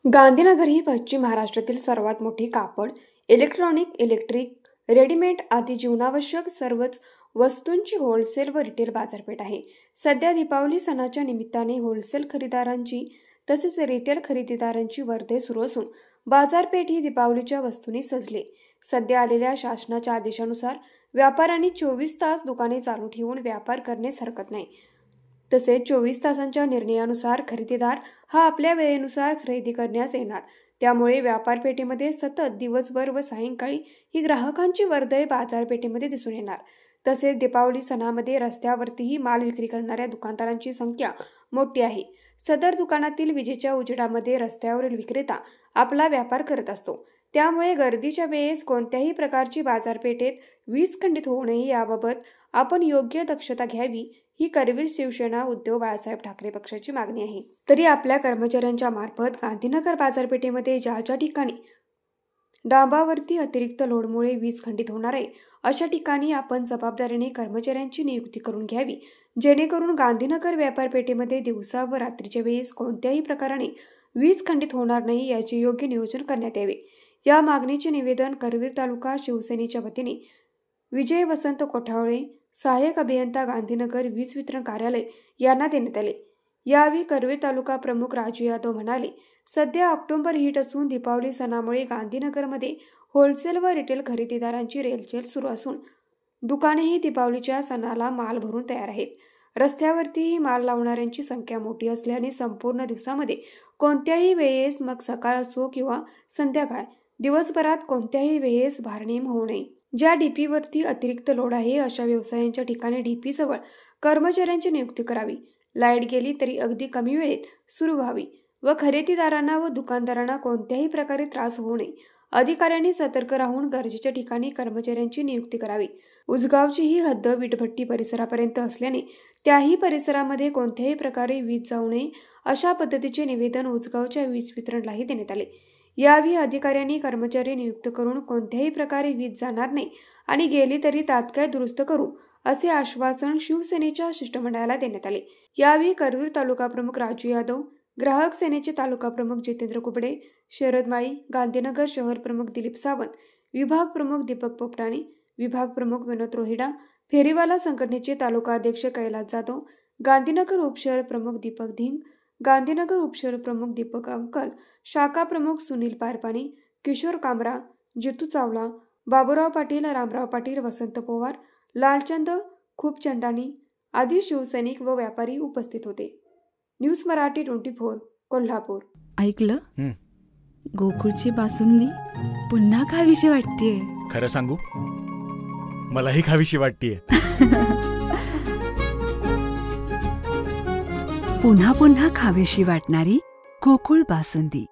गांधीनगर ही पश्चिम महाराष्ट्रातील सर्वात मोठी कापड, इलेक्ट्रिक, रेडीमेड आदी जीवनावश्यक सर्वच वस्तूंची होलसेल व रिटेल बाजारपेठ आहे. सध्या दीपावली सणाच्या निमित्ताने होलसेल खरेदीदारांची तसेच रिटेल खरेदीदारांची वर्दळ सुरू असून बाजारपेठ ही दीपावलीच्या वस्तूंनी सजली. सध्या आलेल्या शासनाच्या आदेशानुसार व्यापाऱ्यांनी 24 तास दुकाने चालू ठेवून व्यापार करण्यास हरकत नाही. तसेच 24 तासांच्या निर्णयानुसार खरेदीदार हा आपल्या वेळेनुसार खरेदी करण्यास येणार. त्यामुळे व्यापारपेठेमध्ये सतत दिवसभर व सायंकाळी ही ग्राहकांची वर्दळ बाजारपेठेमध्ये दिसून येणार. तसेच दीपावली सणामध्ये रस्त्यावरतीही माल विक्री करणाऱ्या दुकानदारांची संख्या मोठी आहे. सदर दुकानातील विजेच्या उजेडामध्ये रस्त्यावरील विक्रेता आपला व्यापार करत असतो. त्यामुळे गर्दीच्या वेळेस कोणत्याही प्रकारची बाजारपेठेत वीज खंडित होऊ नये याबाबत आपण योग्य दक्षता घ्यावी ही करवीर शिवसेना उद्धव बाळासाहेब ठाकरे पक्षाची मागणी आहे. तरी आपल्या कर्मचाऱ्यांच्या मार्फत गांधीनगर बाजारपेठेमध्ये ज्या ठिकाणी डांबावरती अतिरिक्त लोडमुळे वीज खंडित होणार आहे अशा ठिकाणी आपण जबाबदारीने कर्मचाऱ्यांची नियुक्ती करून घ्यावी, जेणेकरून गांधीनगर व्यापारपेठेमध्ये दिवसा व रात्रीच्या वेळेस कोणत्याही प्रकाराने वीज खंडित होणार नाही याचे योग्य नियोजन करण्यात यावे. या मागणीचे निवेदन करवीर तालुका शिवसेनेच्या वतीने विजय वसंत कोठावळे, सहाय्यक अभियंता गांधीनगर वीज वितरण कार्यालय यांना देण्यात आले. यावेळी करवीर तालुका प्रमुख राजू यादव म्हणाले, सध्या ऑक्टोबर हिट असून दीपावली सणामुळे गांधीनगरमध्ये होलसेल व रिटेल खरेदीदारांची रेलचेल सुरू असून दुकानेही दीपावलीच्या सणाला माल भरून तयार आहेत. रस्त्यावरतीही माल लावणाऱ्यांची संख्या मोठी असल्याने संपूर्ण दिवसामध्ये कोणत्याही वेळेस, मग सकाळ असो किंवा संध्याकाळ, दिवसभरात कोणत्याही वेळेस भारनेम होऊ नये. ज्या डीपीवरती अतिरिक्त लोड आहे अशा व्यवसायांच्या ठिकाणी डीपी जवळ कर्मचाऱ्यांची नियुक्ती करावी. लाईट गेली तरी अगदी कमी वेळेत सुरू व्हावी व खरेदीदारांना व दुकानदारांना कोणत्याही प्रकारे त्रास होऊ नये. अधिकाऱ्यांनी सतर्क राहून गरजेच्या ठिकाणी कर्मचाऱ्यांची नियुक्ती करावी. उसगावची ही हद्द विटभट्टी परिसरापर्यंत असल्याने त्याही परिसरामध्ये कोणत्याही प्रकारे वीज जाऊ नये अशा पद्धतीचे निवेदन उसगावच्या वीज वितरणलाही देण्यात आले. यावेळी अधिकाऱ्यांनी कर्मचारी नियुक्त करून कोणत्याही प्रकारे वीज जाणार नाही आणि गेली तरी तात्काळ दुरुस्त करू असे आश्वासन शिवसेनेच्या शिष्टमंडळाला देण्यात आले. यावेळी करवीर तालुका प्रमुख राजू यादव, ग्राहक सेनेचे तालुका प्रमुख जितेंद्र कुबडे, शरद माळी, गांधीनगर शहर प्रमुख दिलीप सावंत, विभाग प्रमुख दीपक पोपटाणे, विभाग प्रमुख विनोद रोहिडा, फेरीवाला संघटनेचे तालुका अध्यक्ष कैलास जाधव, गांधीनगर उपशहर प्रमुख दीपक धिंग, गांधीनगर उपशहर प्रमुख दीपक अंकल, शाखा प्रमुख सुनील पारपाणी, किशोर कामरा, जितू चावला, बाबूराव पाटील, रामराव पाटील, वसंत पवार, लालचंद खूपचंदानी आदी शिवसैनिक व व्यापारी उपस्थित होते. न्यूज मराठी 24 कोल्हापूर. ऐकलं? गोकुळची बासुंदी पुन्हा खावीशी वाटतेय. खरं सांगू, मलाही खावीशी वाटतेय. पुन्हा पुन्हा खावीशी वाटणारी गोकुळ बासुंदी.